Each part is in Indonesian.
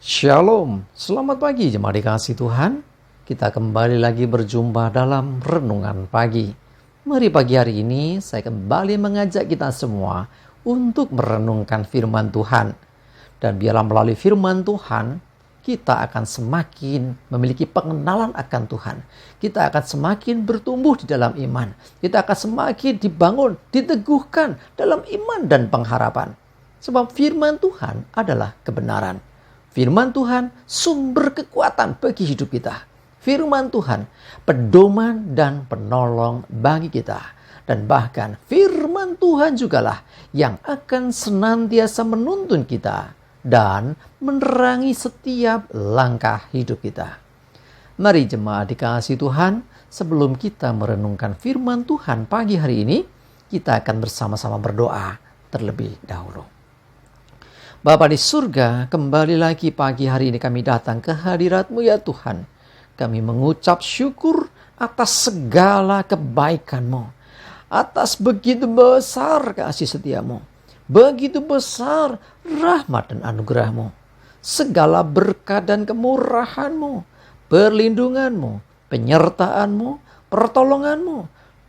Shalom, selamat pagi jemaat dikasih Tuhan. Kita kembali lagi berjumpa dalam Renungan Pagi. Mari pagi hari ini saya kembali mengajak kita semua untuk merenungkan firman Tuhan. Dan biarlah melalui firman Tuhan, kita akan semakin memiliki pengenalan akan Tuhan. Kita akan semakin bertumbuh di dalam iman. Kita akan semakin dibangun, diteguhkan dalam iman dan pengharapan. Sebab firman Tuhan adalah kebenaran. Firman Tuhan sumber kekuatan bagi hidup kita. Firman Tuhan pedoman dan penolong bagi kita. Dan bahkan firman Tuhan jugalah yang akan senantiasa menuntun kita dan menerangi setiap langkah hidup kita. Mari jemaat dikasih Tuhan, sebelum kita merenungkan firman Tuhan pagi hari ini, kita akan bersama-sama berdoa terlebih dahulu. Bapa di surga, kembali lagi pagi hari ini kami datang ke hadirat-Mu ya Tuhan. Kami mengucap syukur atas segala kebaikan-Mu. Atas begitu besar kasih setia-Mu. Begitu besar rahmat dan anugerah-Mu. Segala berkat dan kemurahan-Mu, perlindungan-Mu, penyertaan-Mu, pertolongan-Mu,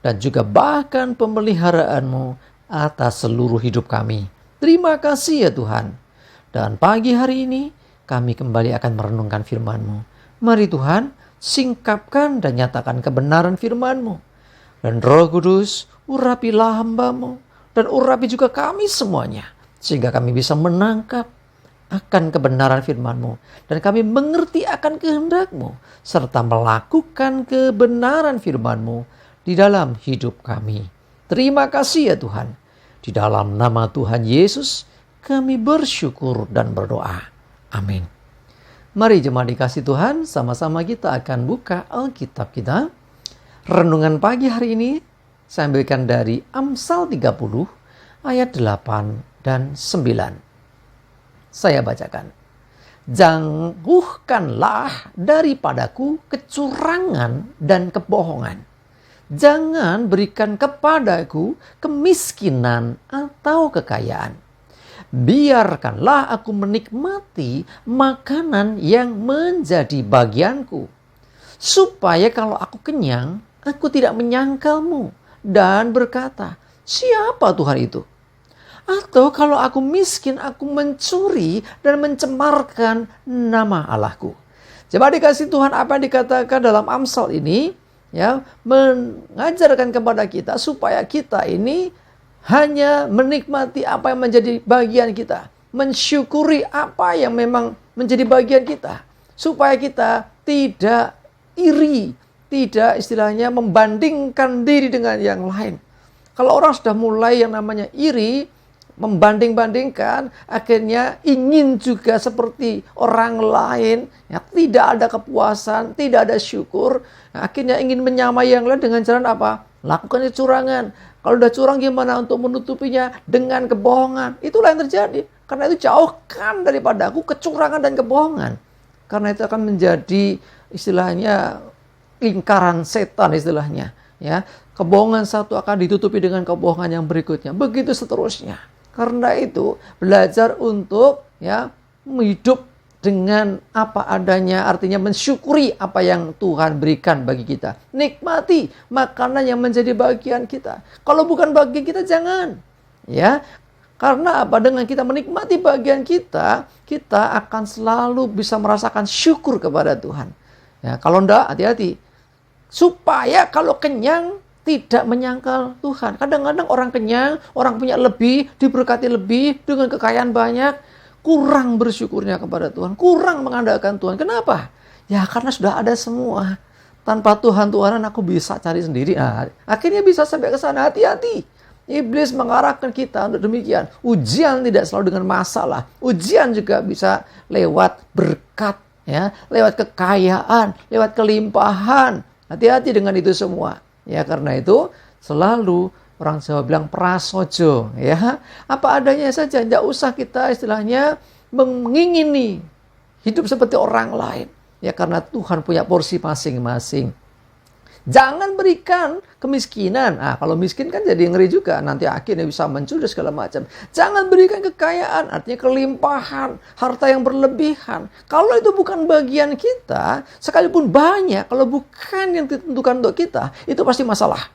dan juga bahkan pemeliharaan-Mu atas seluruh hidup kami. Terima kasih ya Tuhan. Dan pagi hari ini kami kembali akan merenungkan firman-Mu. Mari Tuhan, singkapkan dan nyatakan kebenaran firman-Mu. Dan Roh Kudus, urapilah hamba-Mu. Dan urapi juga kami semuanya. Sehingga kami bisa menangkap akan kebenaran firman-Mu. Dan kami mengerti akan kehendak-Mu. Serta melakukan kebenaran firman-Mu di dalam hidup kami. Terima kasih ya Tuhan. Di dalam nama Tuhan Yesus, kami bersyukur dan berdoa. Amin. Mari jemaat dikasih Tuhan, sama-sama kita akan buka Alkitab kita. Renungan pagi hari ini, saya ambilkan dari Amsal 30, ayat 8 dan 9. Saya bacakan. Jauhkanlah daripadaku kecurangan dan kebohongan. Jangan berikan kepadaku kemiskinan atau kekayaan. Biarkanlah aku menikmati makanan yang menjadi bagianku. Supaya kalau aku kenyang, aku tidak menyangkalmu dan berkata, siapa Tuhan itu? Atau kalau aku miskin, aku mencuri dan mencemarkan nama Allahku. Coba dikasih Tuhan apa yang dikatakan dalam Amsal ini, ya, mengajarkan kepada kita supaya kita ini hanya menikmati apa yang menjadi bagian kita, mensyukuri apa yang memang menjadi bagian kita, supaya kita tidak iri, tidak istilahnya membandingkan diri dengan yang lain. Kalau orang sudah mulai yang namanya iri, membanding-bandingkan, akhirnya ingin juga seperti orang lain, ya, tidak ada kepuasan, tidak ada syukur, akhirnya ingin menyamai yang lain dengan cara apa? Lakukan kecurangan. Kalau udah curang gimana untuk menutupinya? Dengan kebohongan. Itulah yang terjadi. Karena itu jauhkan daripada aku kecurangan dan kebohongan. Karena itu akan menjadi istilahnya lingkaran setan istilahnya. Ya, kebohongan satu akan ditutupi dengan kebohongan yang berikutnya. Begitu seterusnya. Karena itu belajar untuk hidup dengan apa adanya, artinya mensyukuri apa yang Tuhan berikan bagi kita. Nikmati makanan yang menjadi bagian kita. Kalau bukan bagian kita jangan. Ya. Karena apa? Dengan kita menikmati bagian kita, kita akan selalu bisa merasakan syukur kepada Tuhan. Ya, kalau enggak, hati-hati. Supaya kalau kenyang tidak menyangkal Tuhan. Kadang-kadang orang kenyang, orang punya lebih, diberkati lebih, dengan kekayaan banyak, kurang bersyukurnya kepada Tuhan, kurang mengandalkan Tuhan. Kenapa? Ya karena sudah ada semua. Tanpa Tuhan-Tuhanan aku bisa cari sendiri. Nah, akhirnya bisa sampai ke sana. Hati-hati. Iblis mengarahkan kita untuk demikian. Ujian tidak selalu dengan masalah. Ujian juga bisa lewat berkat, ya, lewat kekayaan, lewat kelimpahan. Hati-hati dengan itu semua. Ya karena itu selalu orang Jawa bilang prasojo, ya, apa adanya saja, tidak usah kita istilahnya mengingini hidup seperti orang lain, ya karena Tuhan punya porsi masing-masing. Jangan berikan kemiskinan. Kalau miskin kan jadi ngeri juga. Nanti akhirnya bisa mencuri segala macam. Jangan berikan kekayaan, artinya kelimpahan, harta yang berlebihan. Kalau itu bukan bagian kita, sekalipun banyak, kalau bukan yang ditentukan untuk kita, itu pasti masalah.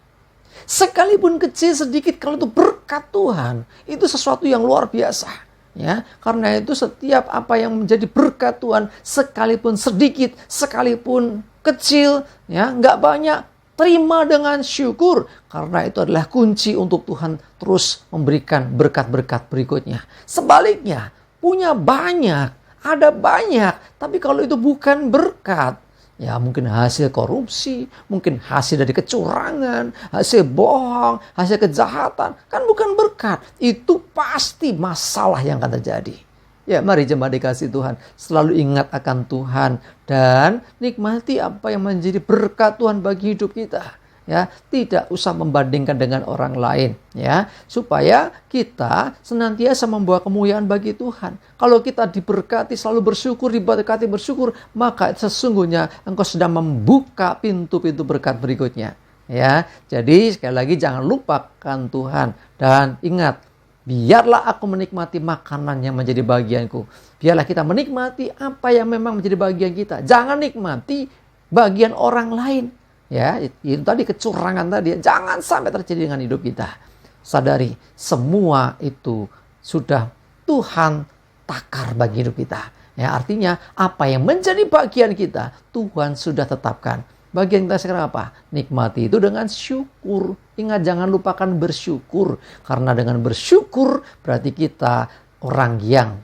Sekalipun kecil sedikit, kalau itu berkat Tuhan, itu sesuatu yang luar biasa. Ya, karena itu setiap apa yang menjadi berkat Tuhan, sekalipun sedikit, sekalipun kecil, ya, nggak banyak, terima dengan syukur, karena itu adalah kunci untuk Tuhan terus memberikan berkat-berkat berikutnya. Sebaliknya, punya banyak, ada banyak, tapi kalau itu bukan berkat, ya mungkin hasil korupsi, mungkin hasil dari kecurangan, hasil bohong, hasil kejahatan, kan bukan berkat. Itu pasti masalah yang akan terjadi. Ya, mari jemaat dikasih Tuhan, selalu ingat akan Tuhan dan nikmati apa yang menjadi berkat Tuhan bagi hidup kita. Ya, tidak usah membandingkan dengan orang lain, ya, supaya kita senantiasa membawa kemuliaan bagi Tuhan. Kalau kita diberkati, selalu bersyukur, diberkati bersyukur, maka sesungguhnya engkau sedang membuka pintu-pintu berkat berikutnya. Ya, jadi sekali lagi jangan lupakan Tuhan dan ingat, biarlah aku menikmati makanan yang menjadi bagianku. Biarlah kita menikmati apa yang memang menjadi bagian kita. Jangan nikmati bagian orang lain. Ya, itu tadi kecurangan tadi. Jangan sampai terjadi dengan hidup kita. Sadari, semua itu sudah Tuhan takar bagi hidup kita. Ya, artinya apa yang menjadi bagian kita, Tuhan sudah tetapkan. Bagian kita sekarang apa? Nikmati itu dengan syukur. Ingat, jangan lupakan bersyukur. Karena dengan bersyukur berarti kita orang yang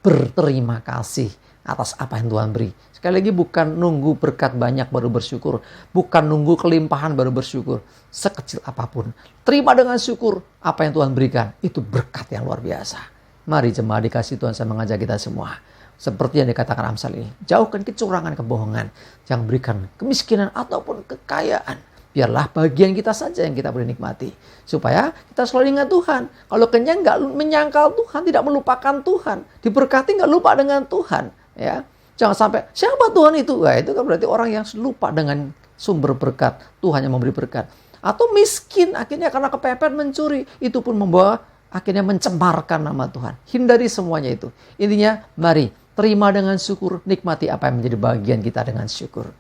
berterima kasih atas apa yang Tuhan beri. Sekali lagi, bukan nunggu berkat banyak baru bersyukur. Bukan nunggu kelimpahan baru bersyukur. Sekecil apapun, terima dengan syukur apa yang Tuhan berikan. Itu berkat yang luar biasa. Mari jemaat dikasih Tuhan, saya mengajak kita semua. Seperti yang dikatakan Amsal ini. Jauhkan kecurangan, kebohongan. Jangan berikan kemiskinan ataupun kekayaan. Biarlah bagian kita saja yang kita boleh nikmati. Supaya kita selalu ingat Tuhan. Kalau kenyang nggak menyangkal Tuhan, tidak melupakan Tuhan. Diberkati nggak lupa dengan Tuhan. Ya. Jangan sampai, siapa Tuhan itu? Wah, itu kan berarti orang yang lupa dengan sumber berkat. Tuhan yang memberi berkat. Atau miskin, akhirnya karena kepepet mencuri. Itu pun membawa, akhirnya mencemarkan nama Tuhan. Hindari semuanya itu. Intinya, mari terima dengan syukur. Nikmati apa yang menjadi bagian kita dengan syukur.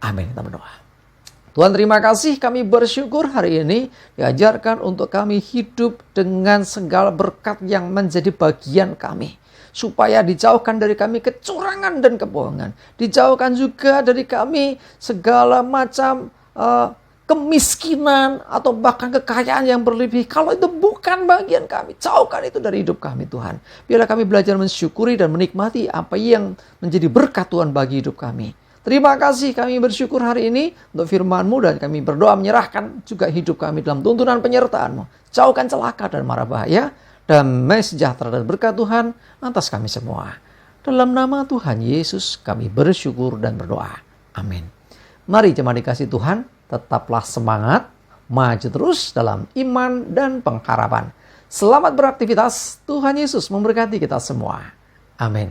Amin. Kita berdoa. Tuhan, terima kasih, kami bersyukur hari ini diajarkan untuk kami hidup dengan segala berkat yang menjadi bagian kami. Supaya dijauhkan dari kami kecurangan dan kebohongan. Dijauhkan juga dari kami segala macam kemiskinan atau bahkan kekayaan yang berlebih. Kalau itu bukan bagian kami, jauhkan itu dari hidup kami Tuhan. Biarlah kami belajar mensyukuri dan menikmati apa yang menjadi berkat Tuhan bagi hidup kami. Terima kasih, kami bersyukur hari ini untuk firman-Mu dan kami berdoa menyerahkan juga hidup kami dalam tuntunan penyertaan-Mu. Jauhkan celaka dan mara bahaya. Damai sejahtera dan berkat Tuhan atas kami semua. Dalam nama Tuhan Yesus kami bersyukur dan berdoa. Amin. Mari jemaat dikasih Tuhan, tetaplah semangat, maju terus dalam iman dan pengharapan. Selamat beraktivitas, Tuhan Yesus memberkati kita semua. Amin.